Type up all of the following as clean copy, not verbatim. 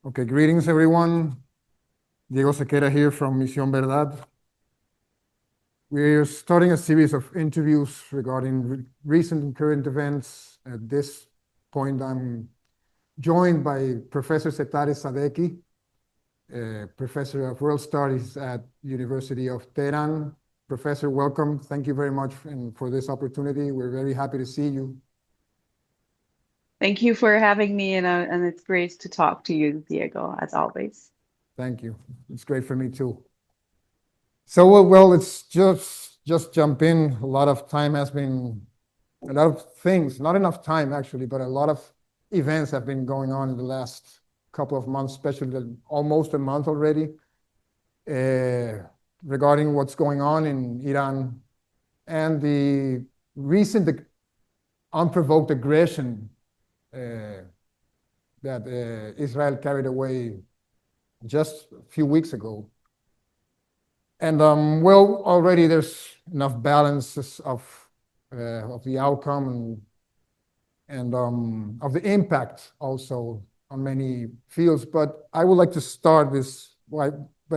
Okay, greetings everyone. Diego Sequeira here from Misión Verdad. We're starting a series of interviews regarding recent and current events. At this point, I'm joined by Professor Setareh Sadeqi, Professor of World Studies at University of Teherán. Professor, welcome. Thank you very much for this opportunity. We're very happy to see you. Thank you for having me, and it's great to talk to you, Diego, as always. Thank you. It's great for me too. So, let's just jump in. A lot of time has been, a lot of things, not enough time actually, but a lot of events have been going on in the last couple of months, especially almost a month already, regarding what's going on in Iran and the recent unprovoked aggression that Israel carried away just a few weeks ago. And already there's enough balances of the outcome and of the impact also on many fields. But I would like to start this by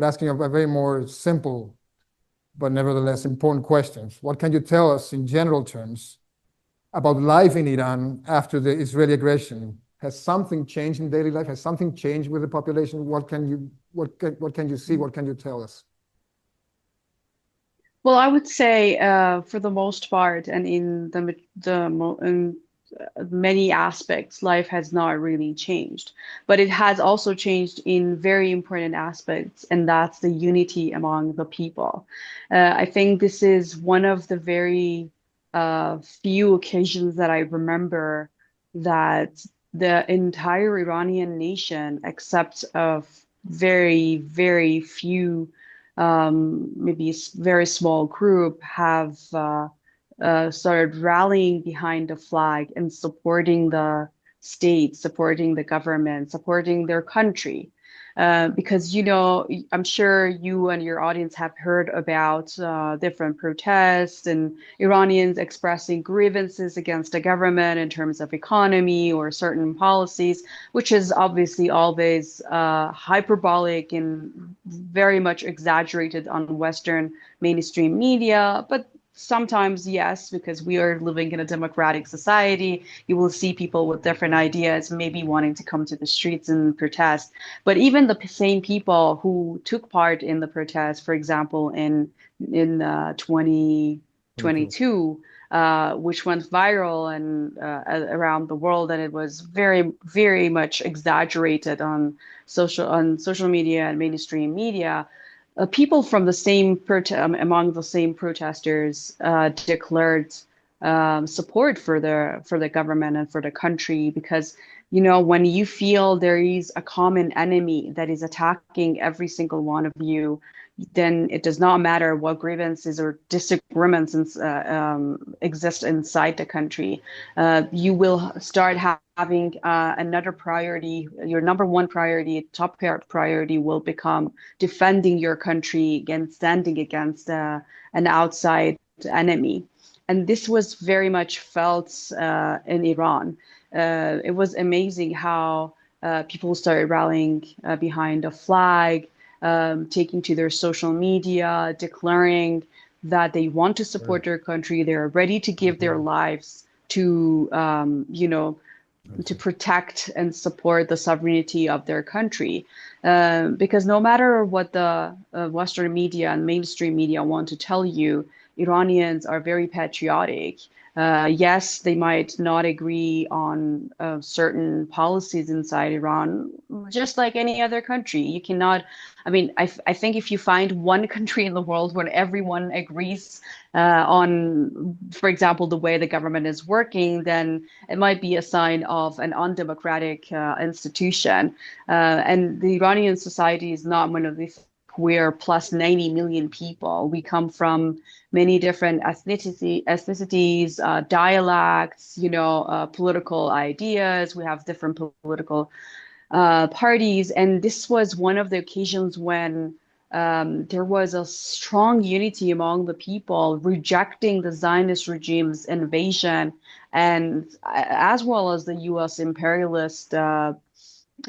asking a very more simple, but nevertheless important questions. What can you tell us in general terms about life in Iran after the Israeli aggression? Has something changed in daily life? Has something changed with the population? What can you see? What can you tell us? Well, I would say, for the most part, and in many aspects, life has not really changed, but it has also changed in very important aspects, and that's the unity among the people. I think this is one of the very few occasions that I remember that the entire Iranian nation, except of very, very few, maybe very small group, have started rallying behind the flag and supporting the state, supporting the government, supporting their country. Because, I'm sure you and your audience have heard about different protests and Iranians expressing grievances against the government in terms of economy or certain policies, which is obviously always hyperbolic and very much exaggerated on Western mainstream media. But sometimes, yes, because we are living in a democratic society, you will see people with different ideas maybe wanting to come to the streets and protest. But even the same people who took part in the protest, for example, in 2022, which went viral and around the world, and it was very, very much exaggerated on social media and mainstream media. People from the among the same protesters declared support for the government and for the country, because when you feel there is a common enemy that is attacking every single one of you, then it does not matter what grievances or disagreements exist inside the country. You will start having another priority. Your number one priority, top priority, will become defending your country and standing against an outside enemy. And this was very much felt in Iran. It was amazing how people started rallying behind a flag, taking to their social media, declaring that they want to support their country. They're ready to give their lives to, to protect and support the sovereignty of their country. Because no matter what the Western media and mainstream media want to tell you, Iranians are very patriotic. Yes, they might not agree on certain policies inside Iran, just like any other country. You cannot, I think if you find one country in the world where everyone agrees on, for example, the way the government is working, then it might be a sign of an undemocratic institution. And the Iranian society is not one of these. We're plus 90 million people. We come from many different ethnicities, dialects, political ideas. We have different political parties. And this was one of the occasions when there was a strong unity among the people rejecting the Zionist regime's invasion, and as well as the U.S. imperialist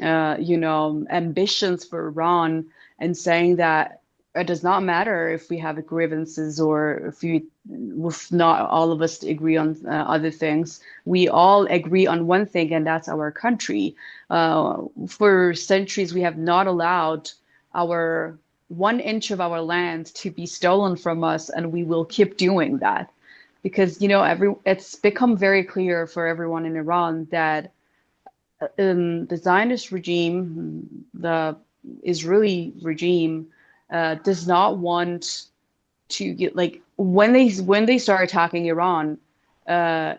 ambitions for Iran, and saying that it does not matter if we have grievances or if not all of us agree on other things. We all agree on one thing, and that's our country. For centuries, we have not allowed our 1 inch of our land to be stolen from us, and we will keep doing that because it's become very clear for everyone in Iran that the Zionist regime, the Israeli regime, does not want to get like when they start attacking Iran,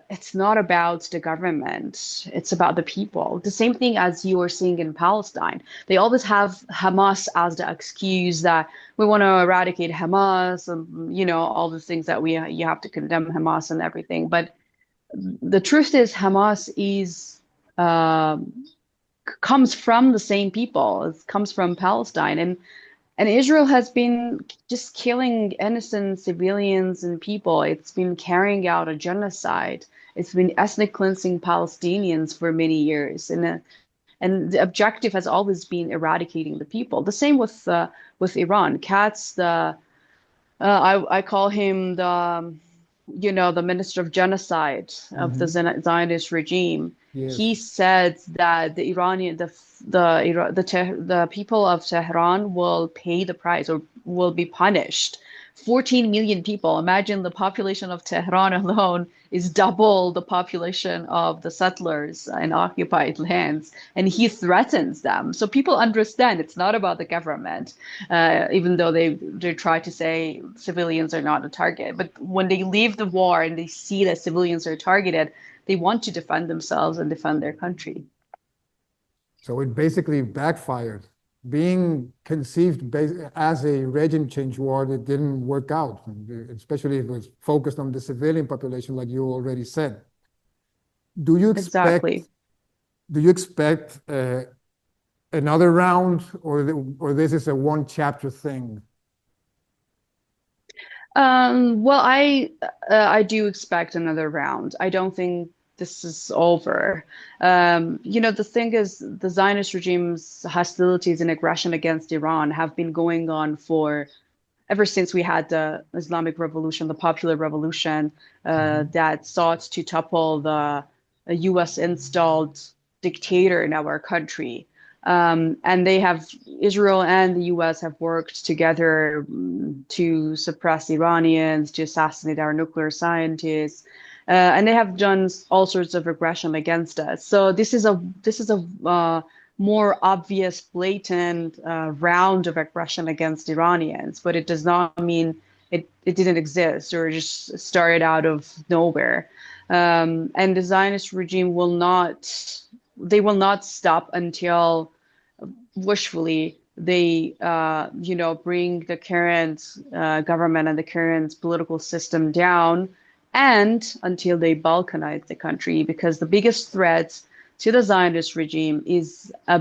it's not about the government, it's about the people. The same thing as you are seeing in Palestine. They always have Hamas as the excuse that we want to eradicate Hamas, and all the things that you have to condemn Hamas and everything. But the truth is, Hamas is comes from the same people. It comes from Palestine, and Israel has been just killing innocent civilians and people. It's been carrying out a genocide. It's been ethnic cleansing Palestinians for many years, and the objective has always been eradicating the people. The same with Iran. Katz, I call him the minister of genocide of the Zionist regime. Yes. He said that the people of Tehran will pay the price or will be punished. 14 million people. Imagine the population of Tehran alone is double the population of the settlers in occupied lands, and he threatens them. So people understand it's not about the government, even though they try to say civilians are not a target. But when they leave the war and they see that civilians are targeted, they want to defend themselves and defend their country. So it basically backfired. Being conceived as a regime change war, it didn't work out, especially if it was focused on the civilian population, like you already said. Do you expect another round, or this is a one chapter thing? Well, I do expect another round. I don't think this is over. The thing is, the Zionist regime's hostilities and aggression against Iran have been going on ever since we had the Islamic Revolution, the Popular Revolution, that sought to topple the U.S. installed dictator in our country. And Israel and the US have worked together to suppress Iranians, to assassinate our nuclear scientists, and they have done all sorts of aggression against us. So this is a more obvious, blatant round of aggression against Iranians, but it does not mean it didn't exist or just started out of nowhere. And the Zionist regime will not stop until wishfully they bring the current government and the current political system down, and until they balkanize the country, because the biggest threat to the Zionist regime is a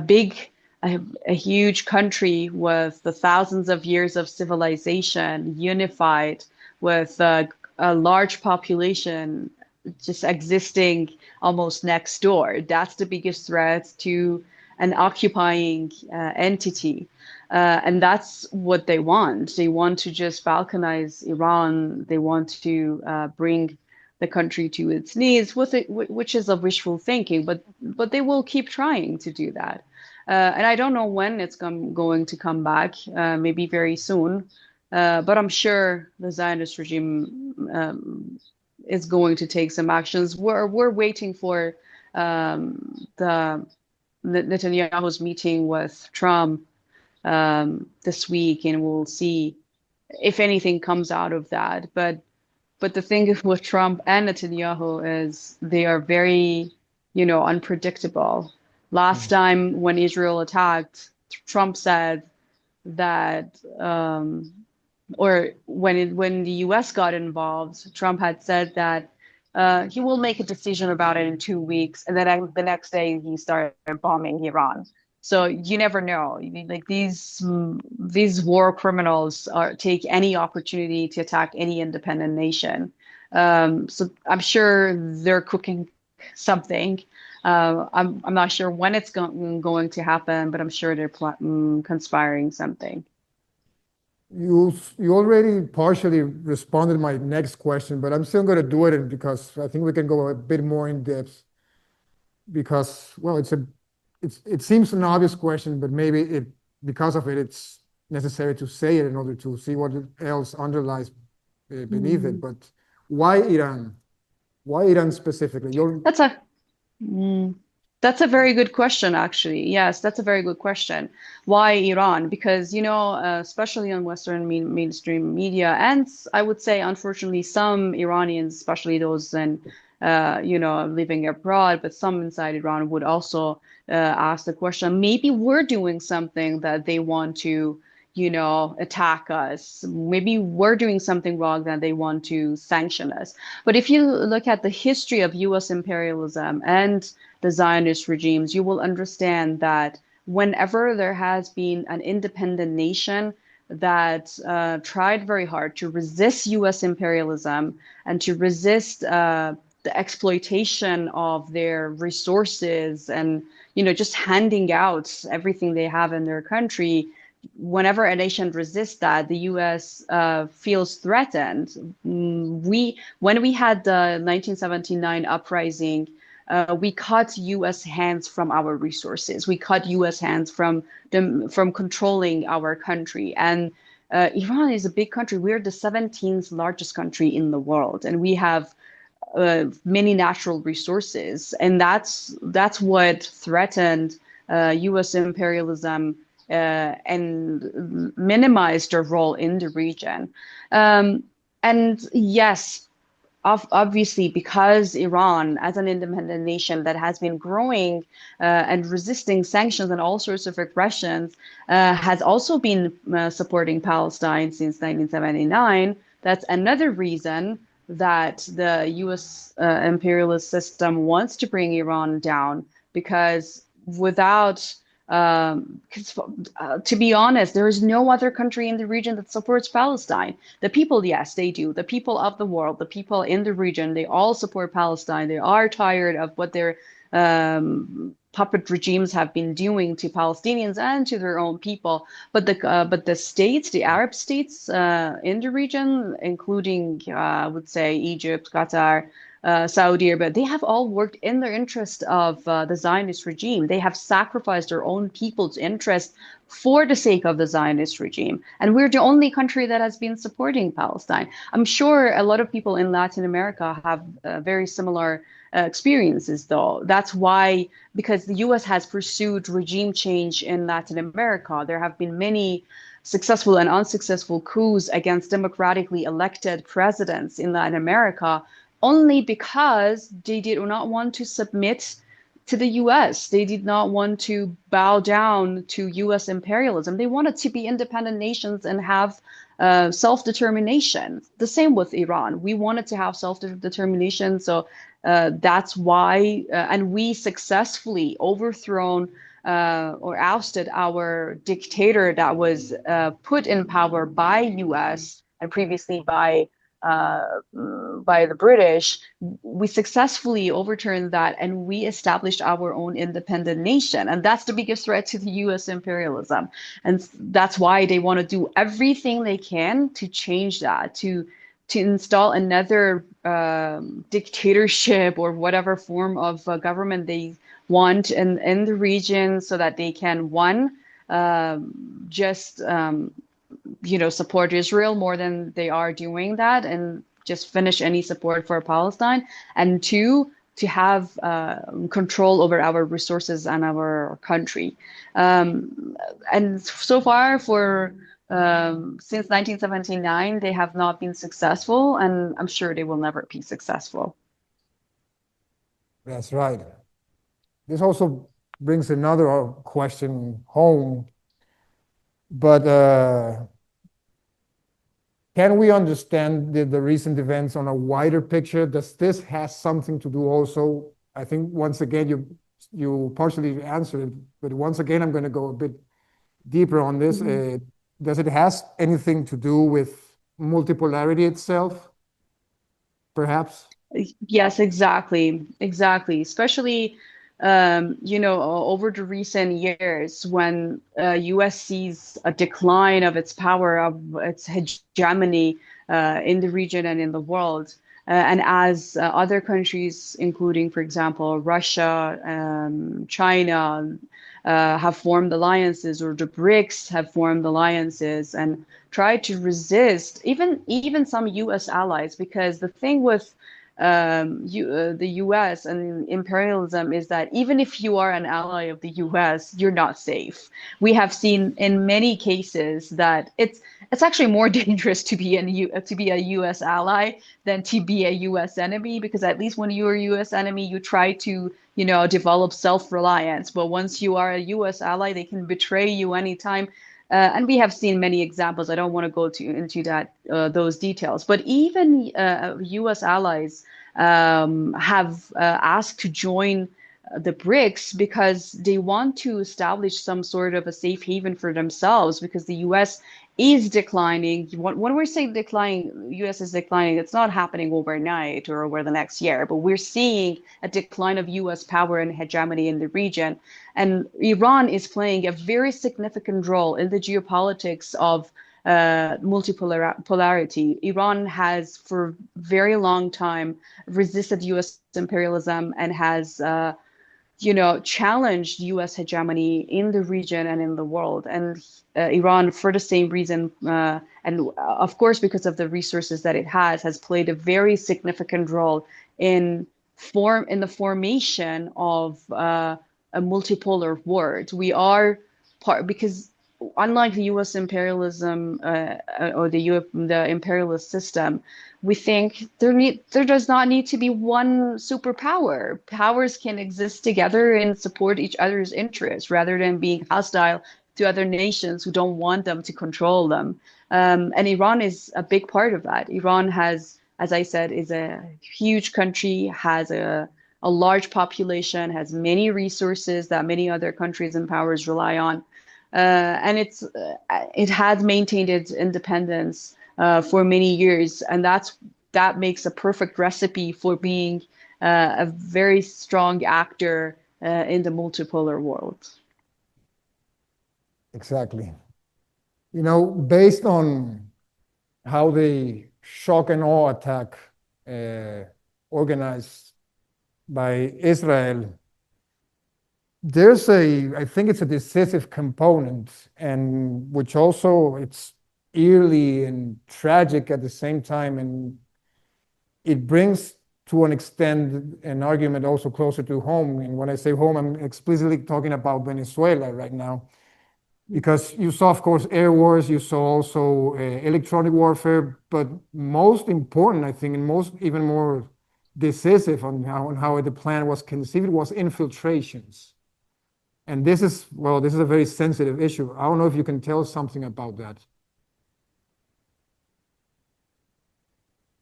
huge country with the thousands of years of civilization unified with a large population just existing almost next door. That's the biggest threat to an occupying entity. And that's what they want. They want to just balkanize Iran. They want to bring the country to its knees, which is a wishful thinking, but they will keep trying to do that. And I don't know when it's going to come back, maybe very soon. But I'm sure the Zionist regime is going to take some actions. We're waiting for the Netanyahu's meeting with Trump this week, and we'll see if anything comes out of that. But the thing with Trump and Netanyahu is they are very, unpredictable. Last time when Israel attacked, Trump said that, or when the U.S. got involved, Trump had said that he will make a decision about it in 2 weeks, and then the next day he started bombing Iran. So you never know. Like these war criminals take any opportunity to attack any independent nation. So I'm sure they're cooking something, I'm not sure when it's going to happen, but I'm sure they're conspiring something. You already partially responded to my next question, but I'm still going to do it because I think we can go a bit more in depth because, well, it seems an obvious question, but maybe because of it, it's necessary to say it in order to see what else underlies beneath it. But why Iran? Why Iran specifically? That's a that's a very good question, actually. Yes, that's a very good question. Why Iran? Because, especially on Western mainstream media, and I would say, unfortunately, some Iranians, especially those living abroad, but some inside Iran would also ask the question, maybe we're doing something that they want to, attack us. Maybe we're doing something wrong that they want to sanction us. But if you look at the history of US imperialism and the Zionist regimes, you will understand that whenever there has been an independent nation that tried very hard to resist US imperialism and to resist the exploitation of their resources and, just handing out everything they have in their country, whenever a nation resists that, the U.S. Feels threatened. When we had the 1979 uprising, we cut U.S. hands from our resources. We cut U.S. hands from controlling our country. And Iran is a big country. We're the 17th largest country in the world, and we have many natural resources, and that's what threatened U.S. imperialism and minimized their role in the region. And yes, obviously, because Iran, as an independent nation that has been growing and resisting sanctions and all sorts of aggressions, has also been supporting Palestine since 1979. That's another reason that the U.S. Imperialist system wants to bring Iran down, because without to be honest, there is no other country in the region that supports Palestine. The people, yes, they do. The people of the world, the people in the region, they all support Palestine. They are tired of what their puppet regimes have been doing to Palestinians and to their own people. But the states, the Arab states in the region, including I would say Egypt, Qatar, Saudi Arabia, they have all worked in their interest of the Zionist regime. They have sacrificed their own people's interest for the sake of the Zionist regime. And we're the only country that has been supporting Palestine. I'm sure a lot of people in Latin America have very similar experiences, though. That's why, because the US has pursued regime change in Latin America, there have been many successful and unsuccessful coups against democratically elected presidents in Latin America, only because they did not want to submit to the US. They did not want to bow down to US imperialism. They wanted to be independent nations and have self-determination. The same with Iran. We wanted to have self-determination. So that's why, and we successfully overthrown or ousted our dictator that was put in power by US and previously by the British. We successfully overturned that, and we established our own independent nation. And that's the biggest threat to the US imperialism. And that's why they want to do everything they can to change that, to install another dictatorship or whatever form of government they want in the region, so that they can, one, just support Israel more than they are doing that, and just finish any support for Palestine. And two, to have control over our resources and our country. And so far, since 1979, they have not been successful, and I'm sure they will never be successful. That's right. This also brings another question home, but can we understand the recent events on a wider picture? Does this have something to do also? I think once again, you partially answered it, but once again, I'm going to go a bit deeper on this. Does it has anything to do with multipolarity itself, perhaps? Yes, exactly. Especially over the recent years, when U.S. sees a decline of its power, of its hegemony in the region and in the world, and as other countries, including, for example, Russia, China, have formed alliances, or the BRICS have formed alliances and tried to resist even some U.S. allies, because the thing with the U.S. and imperialism is that even if you are an ally of the U.S., you're not safe. We have seen in many cases that it's actually more dangerous to be a U.S. ally than to be a U.S. enemy, because at least when you're a U.S. enemy, you try to develop self-reliance. But once you are a U.S. ally, they can betray you anytime. And we have seen many examples. I don't want to go into those details. But even U.S. allies have asked to join the BRICS because they want to establish some sort of a safe haven for themselves, because the U.S. is declining. When we're saying declining, U.S. is declining, it's not happening overnight or over the next year, but we're seeing a decline of U.S. power and hegemony in the region. And Iran is playing a very significant role in the geopolitics of multipolarity. Iran has, for a very long time, resisted U.S. imperialism and has challenged U.S. hegemony in the region and in the world. And Iran, for the same reason, and of course because of the resources that it has played a very significant role in the formation of a multipolar world. We are part, because unlike the U.S. imperialism or the imperialist system, we think there does not need to be one superpower. Powers can exist together and support each other's interests rather than being hostile to other nations who don't want them to control them. And Iran is a big part of that. Iran has, as I said, is a huge country, has a large population, has many resources that many other countries and powers rely on. And it has maintained its independence for many years, and that makes a perfect recipe for being a very strong actor in the multipolar world. Exactly. Based on how the shock and awe attack organized by Israel, I think it's a decisive component, and which also it's eerie and tragic at the same time, and it brings to an extent an argument also closer to home. And when I say home, I'm explicitly talking about Venezuela right now, because you saw, of course, air wars, you saw also electronic warfare, but most important, I think, and even more decisive on how the plan was conceived was infiltrations. And this is a very sensitive issue. I don't know if you can tell us something about that.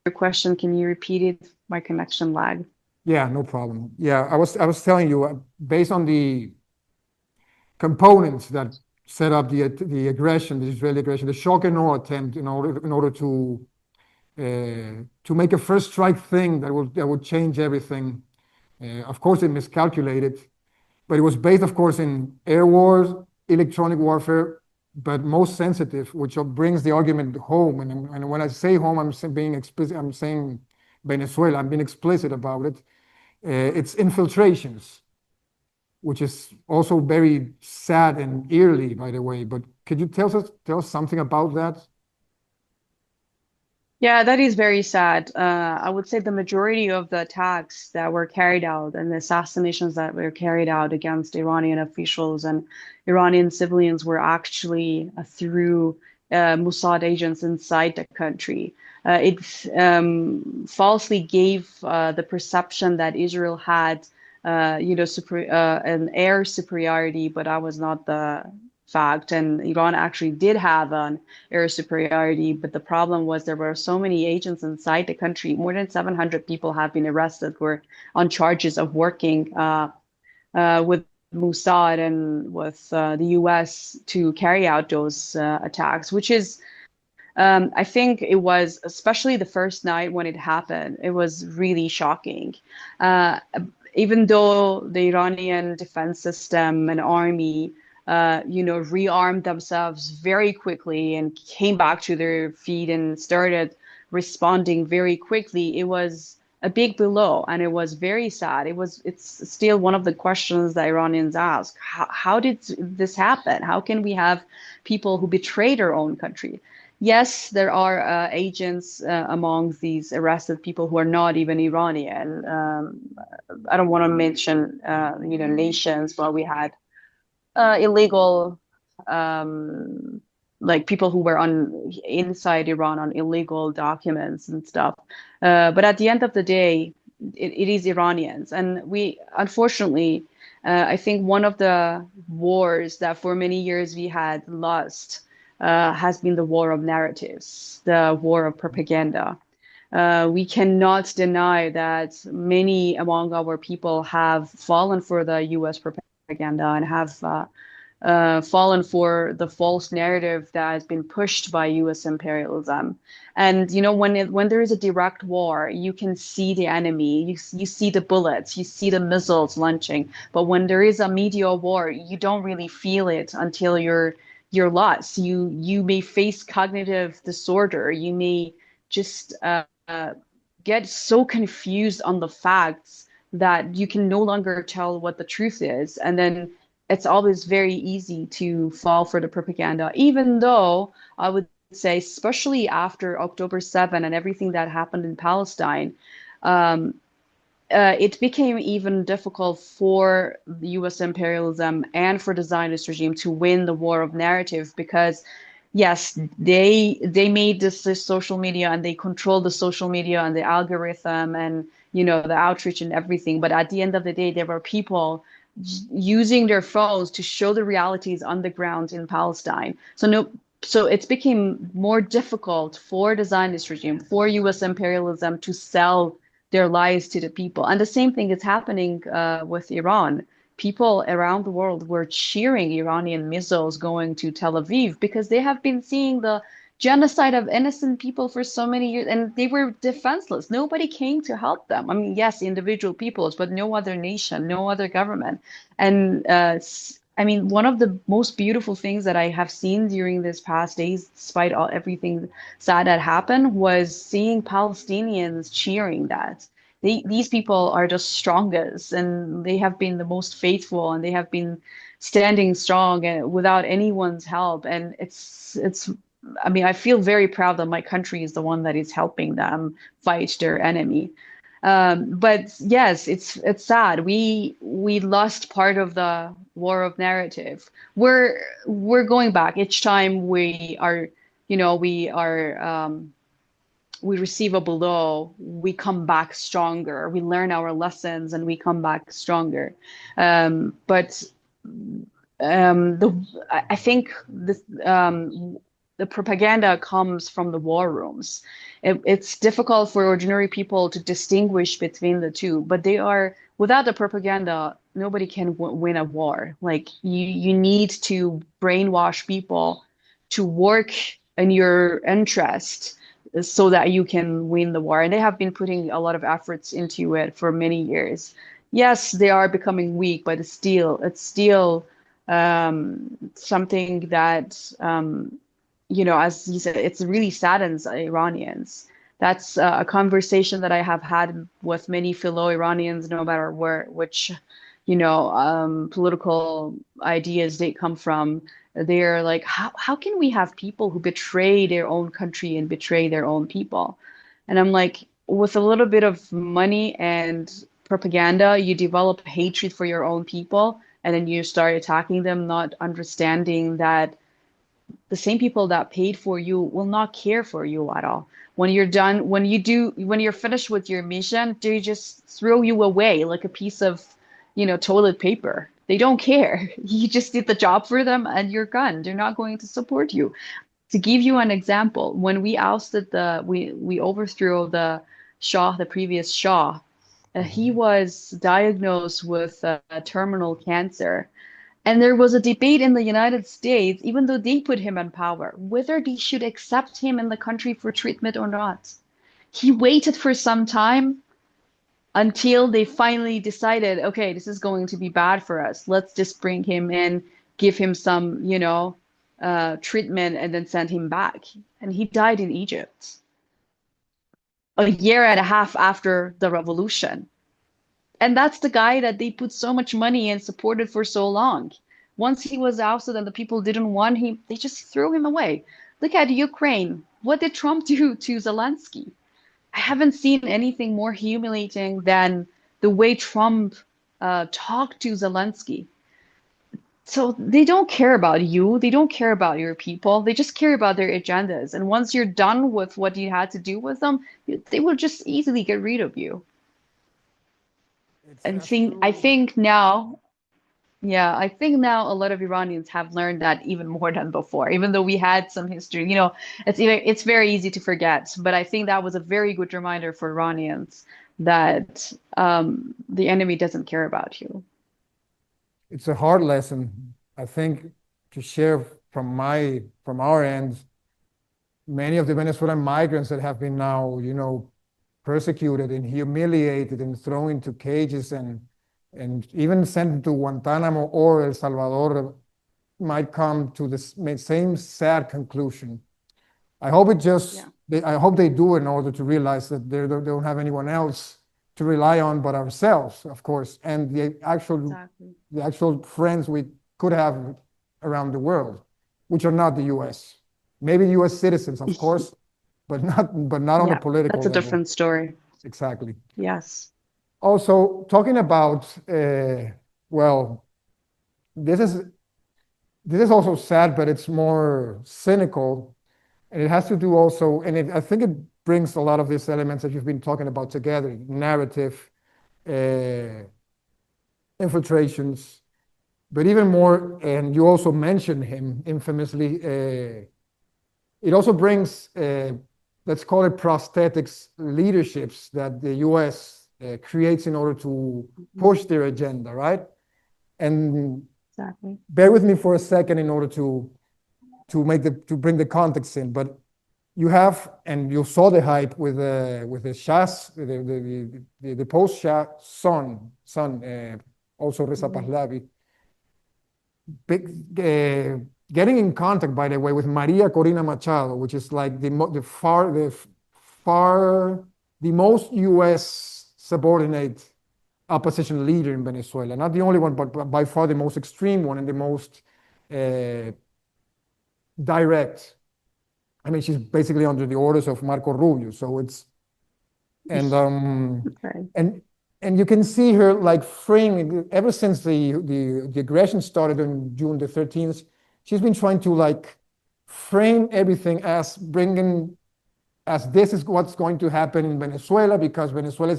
Your question, can you repeat it? My connection lagged. Yeah, no problem. Yeah, I was telling you, based on the components that set up the aggression, the Israeli aggression, the shock and awe attempt in order to make a first strike thing that would change everything. Of course, it miscalculated. But it was based, of course, in air wars, electronic warfare, but most sensitive, which brings the argument home. And when I say home, I'm being explicit. I'm saying Venezuela. I'm being explicit about it. It's infiltrations, which is also very sad and eerie, by the way. But could you tell us something about that? Yeah, that is very sad. I would say the majority of the attacks that were carried out and the assassinations that were carried out against Iranian officials and Iranian civilians were actually through Mossad agents inside the country. It falsely gave the perception that Israel had, an air superiority, but that was not the fact. And Iran actually did have an air superiority, but the problem was there were so many agents inside the country. More than 700 people have been arrested, were on charges of working with Mossad and with the US to carry out those attacks, which is, I think it was, especially the first night when it happened, it was really shocking. even though the Iranian defense system and army, rearmed themselves very quickly and came back to their feet and started responding very quickly, it was a big blow, and it was very sad. It's still one of the questions that Iranians ask. How did this happen? How can we have people who betray their own country? Yes, there are agents among these arrested people who are not even Iranian. I don't want to mention, nations, but we had illegal, like people who were inside Iran on illegal documents and stuff. But at the end of the day, it is Iranians, and we unfortunately, I think one of the wars that for many years we had lost has been the war of narratives, the war of propaganda. We cannot deny that many among our people have fallen for the U.S. propaganda and have fallen for the false narrative that has been pushed by U.S. imperialism. And when there is a direct war, you can see the enemy, you see the bullets, you see the missiles launching. But when there is a media war, you don't really feel it until you're lost. You may face cognitive disorder. You may just get so confused on the facts that you can no longer tell what the truth is. And then it's always very easy to fall for the propaganda, even though I would say, especially after October 7 and everything that happened in Palestine, it became even difficult for the U.S. imperialism and for the Zionist regime to win the war of narrative, because yes, they made this social media and they controlled the social media and the algorithm and the outreach and everything. But at the end of the day, there were people using their phones to show the realities on the ground in Palestine. So it became more difficult for the Zionist regime, for U.S. imperialism to sell their lies to the people. And the same thing is happening with Iran. People around the world were cheering Iranian missiles going to Tel Aviv because they have been seeing the genocide of innocent people for so many years, and they were defenseless. Nobody came to help them. I mean, yes, individual peoples, but no other nation, no other government. And I mean, one of the most beautiful things that I have seen during these past days, despite everything sad that happened, was seeing Palestinians cheering that. These people are the strongest, and they have been the most faithful, and they have been standing strong and without anyone's help. And I mean, I feel very proud that my country is the one that is helping them fight their enemy. But yes, it's sad. We lost part of the war of narrative. We're going back each time we are, we receive a blow, we come back stronger. We learn our lessons and we come back stronger. But I think the propaganda comes from the war rooms. It's difficult for ordinary people to distinguish between the two, but without the propaganda, nobody can win a war. Like you need to brainwash people to work in your interest so that you can win the war. And they have been putting a lot of efforts into it for many years. Yes, they are becoming weak, but it's still something that as you said, it really saddens Iranians. That's a conversation that I have had with many fellow Iranians, no matter which, political ideas they come from. They're like, how can we have people who betray their own country and betray their own people? And I'm like, with a little bit of money and propaganda, you develop hatred for your own people, and then you start attacking them, not understanding that the same people that paid for you will not care for you at all. When you're done, when you're finished with your mission, they just throw you away like a piece of, toilet paper. They don't care. You just did the job for them and you're gone. They're not going to support you. To give you an example, when we ousted we overthrew the Shah, the previous Shah, he was diagnosed with terminal cancer. And there was a debate in the United States, even though they put him in power, whether they should accept him in the country for treatment or not. He waited for some time until they finally decided, okay, this is going to be bad for us. Let's just bring him in, give him some, treatment, and then send him back. And he died in Egypt a year and a half after the revolution. And that's the guy that they put so much money and supported for so long. Once he was ousted and the people didn't want him, they just threw him away. Look at Ukraine. What did Trump do to Zelensky? I haven't seen anything more humiliating than the way Trump talked to Zelensky. So they don't care about you. They don't care about your people. They just care about their agendas. And once you're done with what you had to do with them, they will just easily get rid of you. It's And that's I true. think now, yeah, I think now a lot of Iranians have learned that even more than before. Even though we had some history, it's very easy to forget. But I think that was a very good reminder for Iranians that the enemy doesn't care about you. It's a hard lesson, I think, to share from our end. Many of the Venezuelan migrants that have been now, persecuted and humiliated and thrown into cages and even sent to Guantanamo or El Salvador might come to the same sad conclusion. I hope Yeah, I hope they do in order to realize that they don't have anyone else to rely on but ourselves, of course, and exactly. the actual friends we could have around the world, which are not the US. Maybe US citizens, of course, but not on a Yeah, political that's a level. different story. Exactly. Yes. Also, talking about well, this is this is also sad, but it's more cynical, and it has to do also, and I think it brings a lot of these elements that you've been talking about together: narrative, uh, infiltrations, but even more, and you also mentioned him infamously. It also brings, let's call it prosthetics leaderships that the US creates in order to Mhm. push their agenda, right? And Exactly. bear with me for a second in order to bring the context in. But you have, and you saw the hype with the Shah's, the post Shah son, also Reza Mhm. Pahlavi, getting in contact, by the way, with María Corina Machado, which is like the most U.S. subordinate opposition leader in Venezuela. Not the only one, but by far the most extreme one and the most uh, direct. I mean, she's basically under the orders of Marco Rubio. So it's and Right. and and you can see her like framing ever since the aggression started on June the 13th. She's been trying to like frame everything as bringing as this is what's going to happen in Venezuela because Venezuela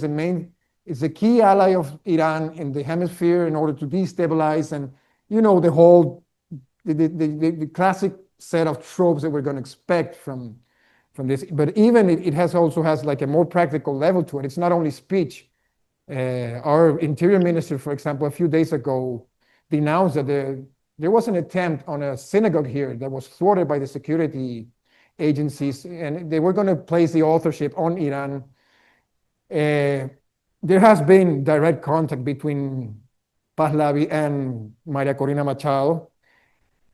is a key ally of Iran in the hemisphere in order to destabilize and the whole the classic set of tropes that we're going to expect from this. But even it has also has like a more practical level to it. It's not only speech. Our interior minister, for example, a few days ago denounced that there was an attempt on a synagogue here that was thwarted by the security agencies, and they were going to place the authorship on Iran. There has been direct contact between Pahlavi and Maria Corina Machado.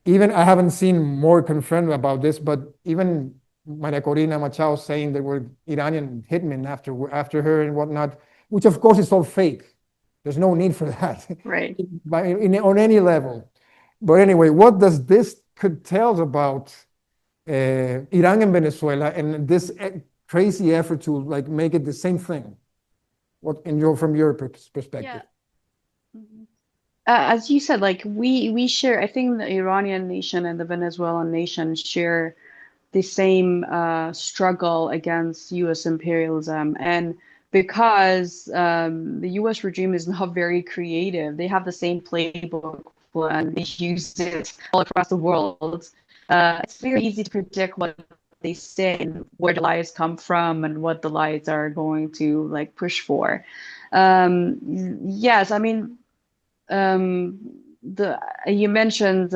Even I haven't seen more confirmed about this, but even Maria Corina Machado saying there were Iranian hitmen after her and whatnot, which of course is all fake. There's no need for that Right. on any level. But anyway, what does this could tell us about Iran and Venezuela and this crazy effort to like make it the same thing? What from your Yeah. perspective? Mhm. As you said, like we share, I think the Iranian nation and the Venezuelan nation share the same struggle against U.S. imperialism. And because the U.S. regime is not very creative, they have the same playbook and they use it all across the world. It's very easy to predict what they say and where the lies come from and what the lies are going to like push for. Yes, I mean, um, the you mentioned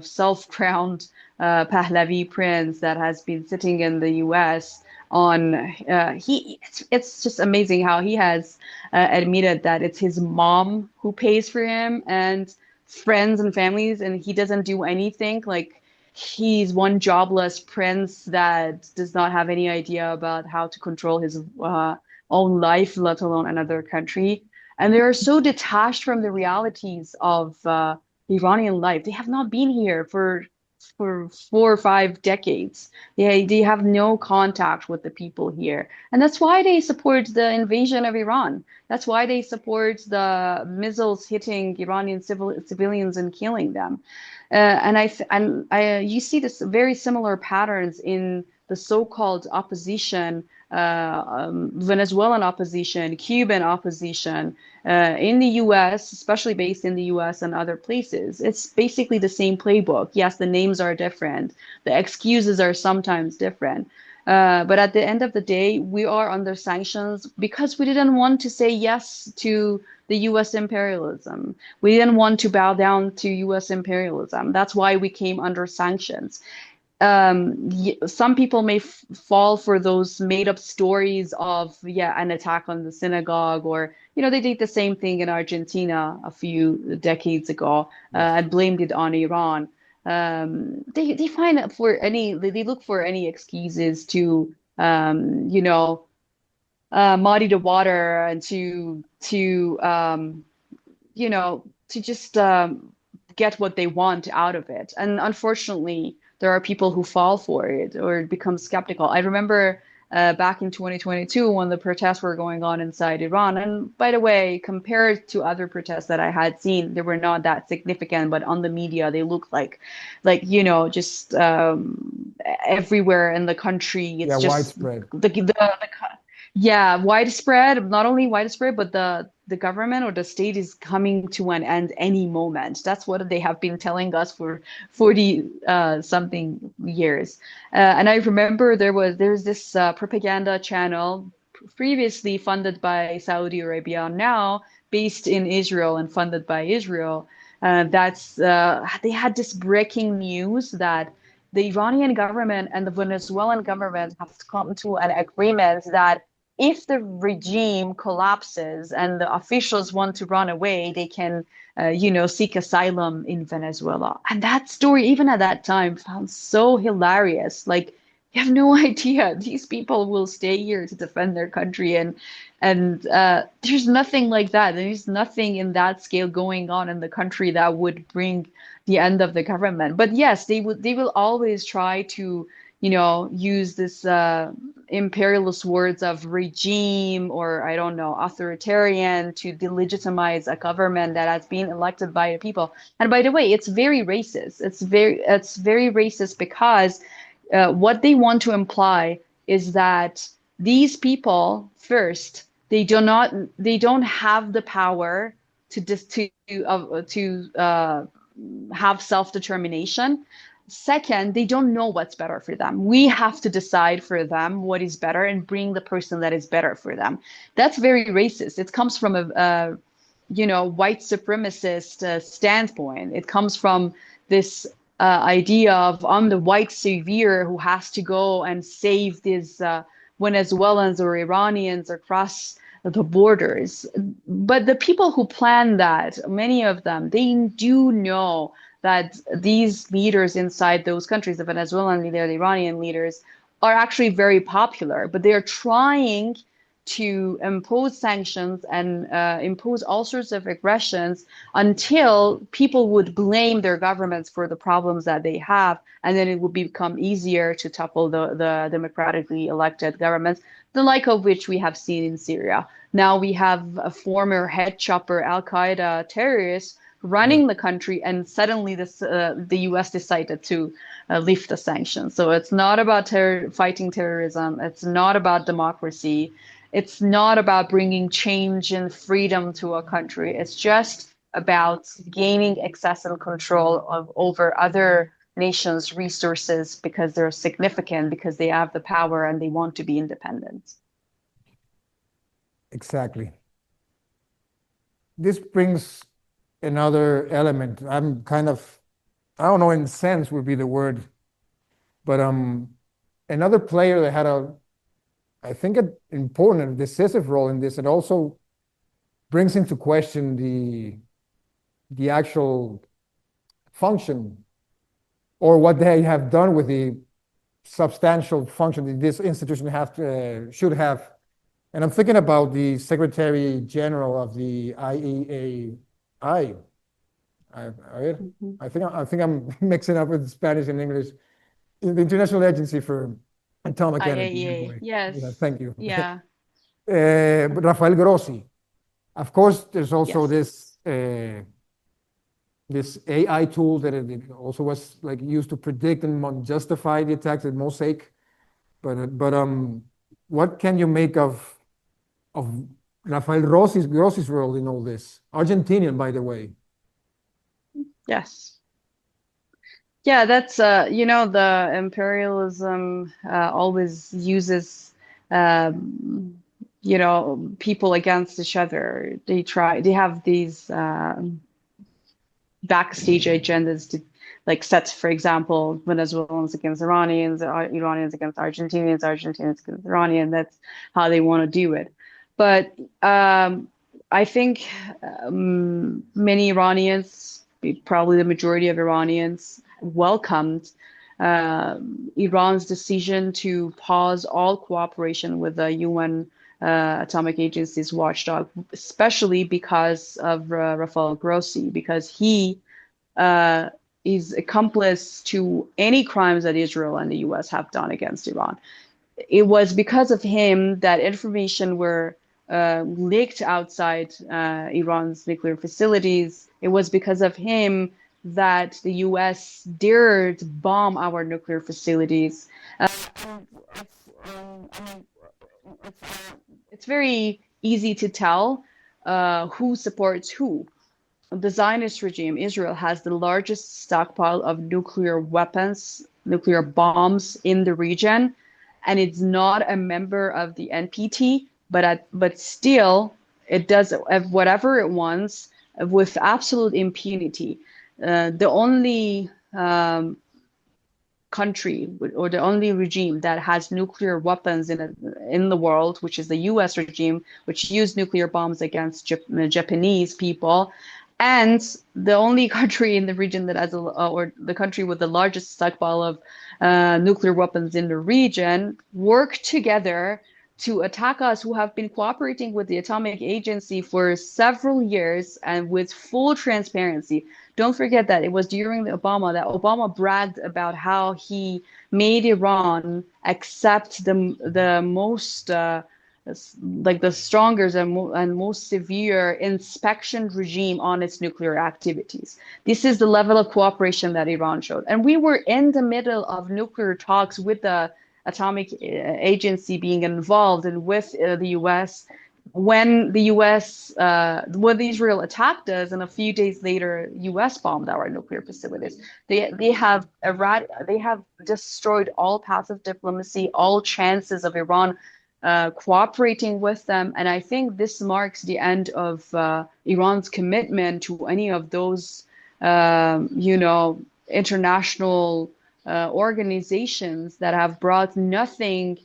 self-crowned Pahlavi prince that has been sitting in the U.S. on it's just amazing how he has admitted that it's his mom who pays for him and friends and families, and he doesn't do anything. Like he's one jobless prince that does not have any idea about how to control his own life, let alone another country. And they are so detached from the realities of Iranian life. They have not been here for 4 or 5 decades. They have no contact with the people here. And that's why they support the invasion of Iran. That's why they support the missiles hitting Iranian civilians and killing them. You see this very similar patterns in the so-called opposition, Venezuelan opposition, Cuban opposition, in the US, especially based in the US and other places. It's basically the same playbook. Yes, the names are different. The excuses are sometimes different. But at the end of the day, we are under sanctions because we didn't want to say yes to the US imperialism. We didn't want to bow down to US imperialism. That's why we came under sanctions. Some people may fall for those made up stories of, yeah, an attack on the synagogue, or, they did the same thing in Argentina a few decades ago, and blamed it on Iran. They find it they look for any excuses to, muddy the water and to just get what they want out of it. And unfortunately, there are people who fall for it or become skeptical. I remember back in 2022 when the protests were going on inside Iran. And by the way, compared to other protests that I had seen, they were not that significant, but on the media, they looked like just everywhere in the country. It's just widespread. Yeah, widespread, not only widespread, but the government or the state is coming to an end any moment. That's what they have been telling us for 40 something years. And I remember there's this propaganda channel previously funded by Saudi Arabia, now based in Israel and funded by Israel. They had this breaking news that the Iranian government and the Venezuelan government have come to an agreement that if the regime collapses and the officials want to run away, they can, seek asylum in Venezuela. And that story, even at that time, found so hilarious. Like, you have no idea these people will stay here to defend their country, and there's nothing like that. There's nothing in that scale going on in the country that would bring the end of the government. But yes, they will always try to use this imperialist words of regime, or I don't know, authoritarian, to delegitimize a government that has been elected by the people. And by the way, it's very racist. It's very racist because what they want to imply is that these people, first, they don't have the power to have self-determination. Second, they don't know what's better for them. We have to decide for them what is better and bring the person that is better for them. That's very racist. It comes from a white supremacist standpoint. It comes from this idea of, I'm the white savior who has to go and save these Venezuelans or Iranians across the borders. But the people who plan that, many of them, they do know that these leaders inside those countries, the Venezuelan leader, the Iranian leaders, are actually very popular, but they're trying to impose sanctions and impose all sorts of aggressions until people would blame their governments for the problems that they have, and then it would become easier to topple the democratically elected governments, the like of which we have seen in Syria. Now we have a former head chopper Al-Qaeda terrorist running the country, and suddenly the U.S. decided to lift the sanctions. So it's not about fighting terrorism. It's not about democracy. It's not about bringing change and freedom to a country. It's just about gaining access and control over other nations' resources because they're significant, because they have the power and they want to be independent. Exactly. This brings another element. I'm kind of, I don't know, incensed would be the word, but another player that had a I think, an important and decisive role in this. It also brings into question the actual function, or what they have done with the substantial function that this institution should have. And I'm thinking about the Secretary General of the IEAI. I think I'm mixing up with Spanish and English. The International Agency for Atomic Energy. IAEA, yes. Yeah, thank you. Yeah. Rafael Grossi. Of course, there's also Yes. this AI tool that it also was like used to predict and justify the attacks at Mosaic. But what can you make of Rafael Grossi's role in all this? Argentinian, by the way. Yes. Yeah, that's the imperialism always uses people against each other. They have these backstage agendas to like set, for example, Venezuelans against Iranians, Iranians against Argentinians, Argentinians against Iranians. That's how they want to do it. But I think many Iranians, probably the majority of Iranians, welcomed Iran's decision to pause all cooperation with the UN Atomic Agency's watchdog, especially because of Rafael Grossi, because he is accomplice to any crimes that Israel and the US have done against Iran. It was because of him that information were leaked outside Iran's nuclear facilities. It was because of him that the US dared bomb our nuclear facilities. It's very easy to tell who supports who. The Zionist regime, Israel, has the largest stockpile of nuclear weapons, nuclear bombs in the region, and it's not a member of the NPT, but still it does whatever it wants with absolute impunity. The only country or the only regime that has nuclear weapons in the world, which is the US regime, which used nuclear bombs against Japanese people, and the only country in the region that has or the country with the largest stockpile of nuclear weapons in the region, work together to attack us, who have been cooperating with the Atomic Agency for several years and with full transparency. Don't forget that it was during Obama that Obama bragged about how he made Iran accept the most like the strongest and most severe inspection regime on its nuclear activities. This is the level of cooperation that Iran showed. And we were in the middle of nuclear talks with the Atomic Agency being involved and with the US when Israel attacked us, and a few days later, US bombed our nuclear facilities. They have destroyed all paths of diplomacy, all chances of Iran cooperating with them. And I think this marks the end of Iran's commitment to any of those, international organizations that have brought nothing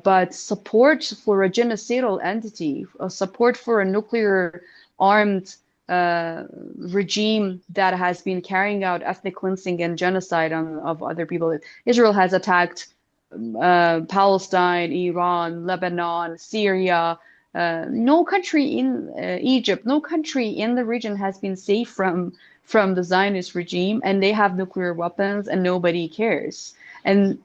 but support for a genocidal entity, support for a nuclear armed regime that has been carrying out ethnic cleansing and genocide of other people. Israel has attacked Palestine, Iran, Lebanon, Syria. No country in Egypt, no country in the region has been safe from the Zionist regime, and they have nuclear weapons and nobody cares. And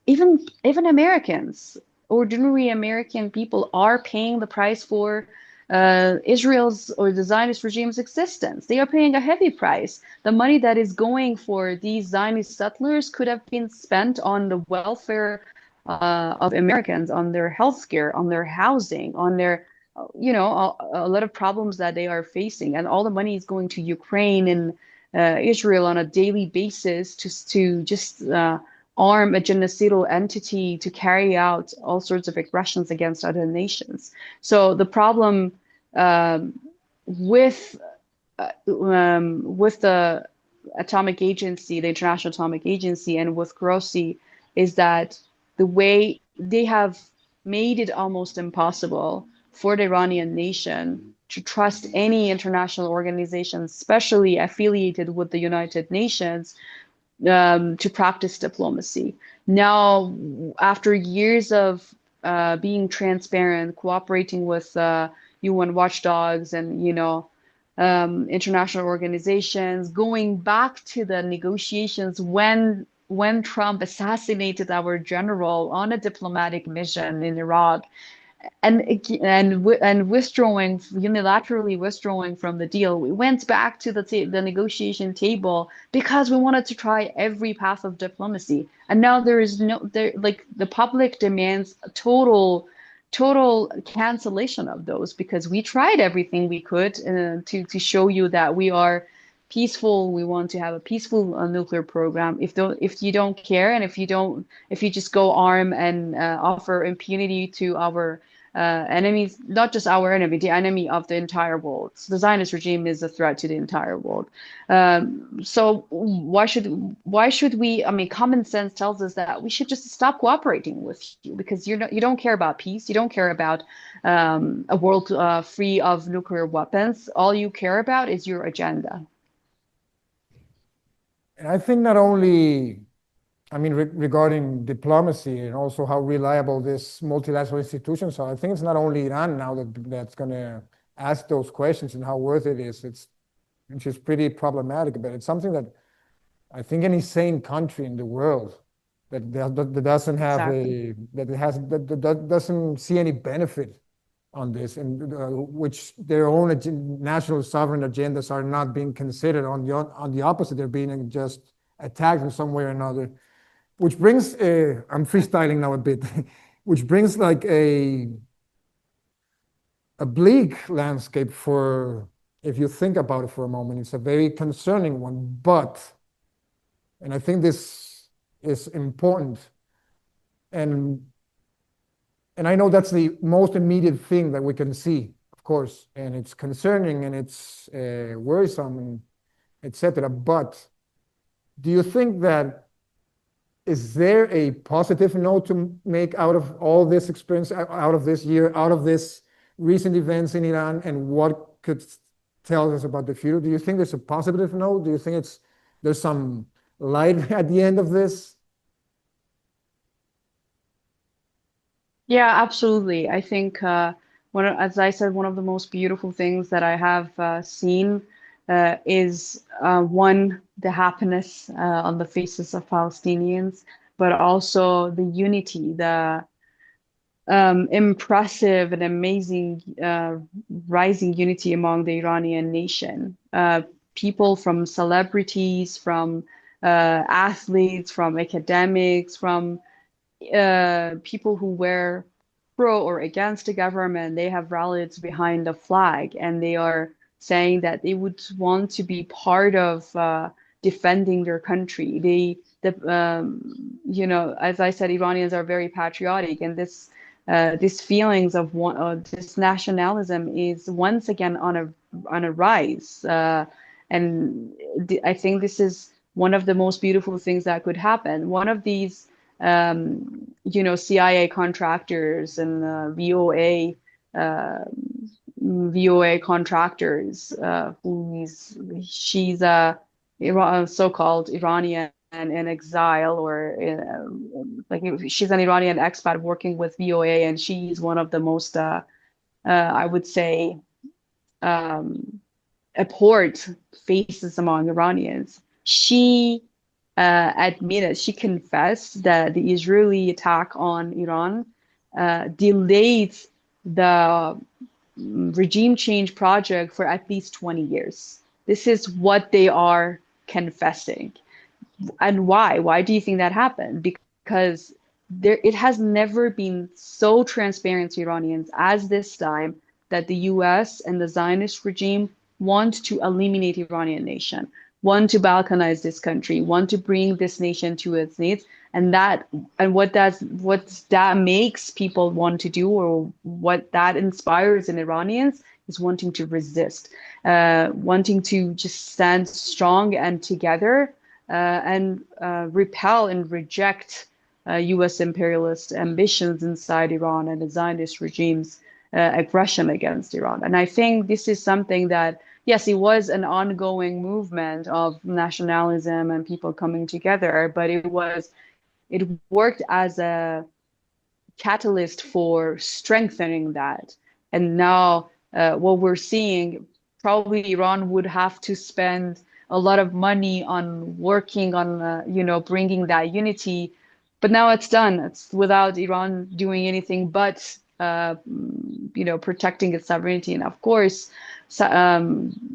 even Americans, ordinary American people, are paying the price for Israel's or the Zionist regime's existence. They are paying a heavy price. The money that is going for these Zionist settlers could have been spent on the welfare of Americans, on their healthcare, on their housing, on their, a lot of problems that they are facing. And all the money is going to Ukraine and Israel on a daily basis to just arm a genocidal entity to carry out all sorts of aggressions against other nations. So the problem with the Atomic Agency, the International Atomic Agency, and with Grossi is that the way they have made it almost impossible for the Iranian nation to trust any international organization, especially affiliated with the United Nations, to practice diplomacy. Now, after years of being transparent, cooperating with UN watchdogs and, international organizations, going back to the negotiations when Trump assassinated our general on a diplomatic mission in Iraq, and withdrawing, unilaterally withdrawing from the deal, we went back to the negotiation table because we wanted to try every path of diplomacy. And now the public demands a total cancellation of those, because we tried everything we could to show you that we are peaceful. We want to have a peaceful nuclear program. If you don't care, and if you just go arm and offer impunity to our enemies, not just our enemy, the enemy of the entire world. So the Zionist regime is a threat to the entire world. So why should we? I mean, common sense tells us that we should just stop cooperating with you, because you don't care about peace. You don't care about a world free of nuclear weapons. All you care about is your agenda. And I think not only, regarding diplomacy and also how reliable these multilateral institutions are, I think it's not only Iran now that's going to ask those questions and how worth it is. Which is pretty problematic, but it's something that I think any sane country in the world that doesn't have that doesn't see any benefit on this, and which their own national sovereign agendas are not being considered. On the opposite, they're being just attacked in some way or another. Which brings, I'm freestyling now a bit, which brings like a bleak landscape for, if you think about it for a moment. It's a very concerning one, and I think this is important, and I know that's the most immediate thing that we can see, of course, and it's concerning and it's worrisome and etc. But do you think that, is there a positive note to make out of all this experience, out of this year, out of this recent events in Iran, and what could tell us about the future? Do you think there's a positive note? Do you think there's some light at the end of this? Yeah, absolutely. I think, as I said, one of the most beautiful things that I have seen is one, the happiness on the faces of Palestinians, but also the unity, the impressive and amazing rising unity among the Iranian nation. People, from celebrities, from athletes, from academics, from people who were pro or against the government, they have rallied behind the flag, and they are saying that they would want to be part of defending their country. As I said, Iranians are very patriotic, and these feelings of this nationalism is once again on a rise, and I think this is one of the most beautiful things that could happen. One of these CIA contractors and VOA contractors, she's a so-called Iranian in exile, or she's an Iranian expat working with VOA, and she's one of the most, I would say, abhorred faces among Iranians. She she confessed that the Israeli attack on Iran delayed the regime change project for at least 20 years. This is what they are confessing. And why? Why do you think that happened? Because it has never been so transparent to Iranians as this time that the US and the Zionist regime want to eliminate the Iranian nation, want to balkanize this country, want to bring this nation to its knees. And what that makes people want to do, or what that inspires in Iranians, is wanting to resist, wanting to just stand strong and together, and repel and reject U.S. imperialist ambitions inside Iran and the Zionist regime's aggression against Iran. And I think this is something that, yes, it was an ongoing movement of nationalism and people coming together, but it worked as a catalyst for strengthening that. And now what we're seeing, probably Iran would have to spend a lot of money on working on, bringing that unity. But now it's done. It's without Iran doing anything but, protecting its sovereignty and, of course,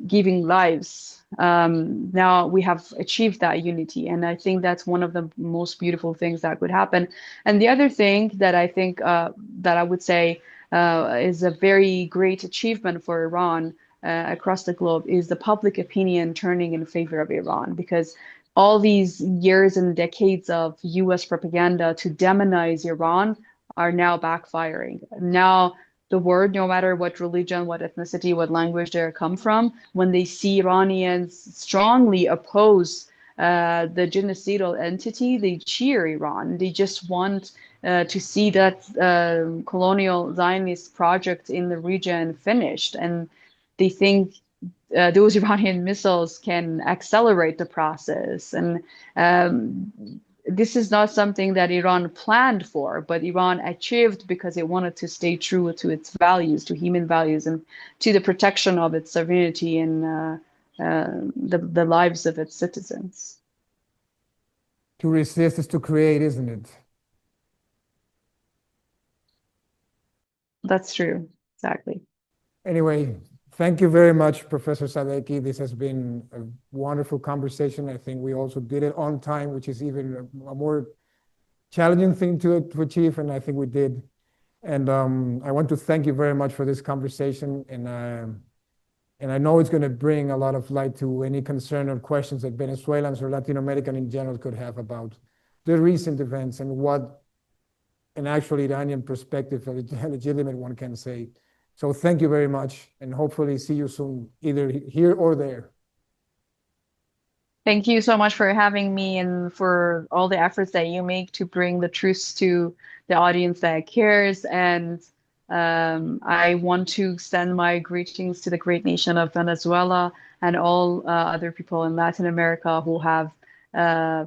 giving lives. Now we have achieved that unity. And I think that's one of the most beautiful things that could happen. And the other thing that I think that I would say is a very great achievement for Iran across the globe is the public opinion turning in favor of Iran, because all these years and decades of US propaganda to demonize Iran are now backfiring. Now the word, no matter what religion, what ethnicity, what language they come from, when they see Iranians strongly oppose the genocidal entity, they cheer Iran. They just want to see that colonial Zionist project in the region finished. And they think those Iranian missiles can accelerate the process. And this is not something that Iran planned for, but Iran achieved because it wanted to stay true to its values, to human values, and to the protection of its sovereignty and the lives of its citizens. To resist is to create, isn't it? That's true. Exactly. Anyway, thank you very much, Professor Sadeqi. This has been a wonderful conversation. I think we also did it on time, which is even a more challenging thing to achieve, and I think we did. And I want to thank you very much for this conversation. And I know it's going to bring a lot of light to any concern or questions that Venezuelans or Latin American in general could have about the recent events and what an actual Iranian perspective, a legitimate one, can say. So thank you very much, and hopefully see you soon, either here or there. Thank you so much for having me and for all the efforts that you make to bring the truth to the audience that cares. And I want to send my greetings to the great nation of Venezuela and all other people in Latin America who have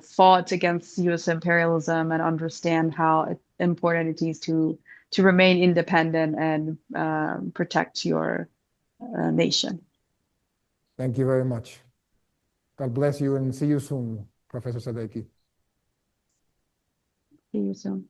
fought against U.S. imperialism and understand how important it is to remain independent and protect your nation. Thank you very much. God bless you, and see you soon, Professor Sadeqi. See you soon.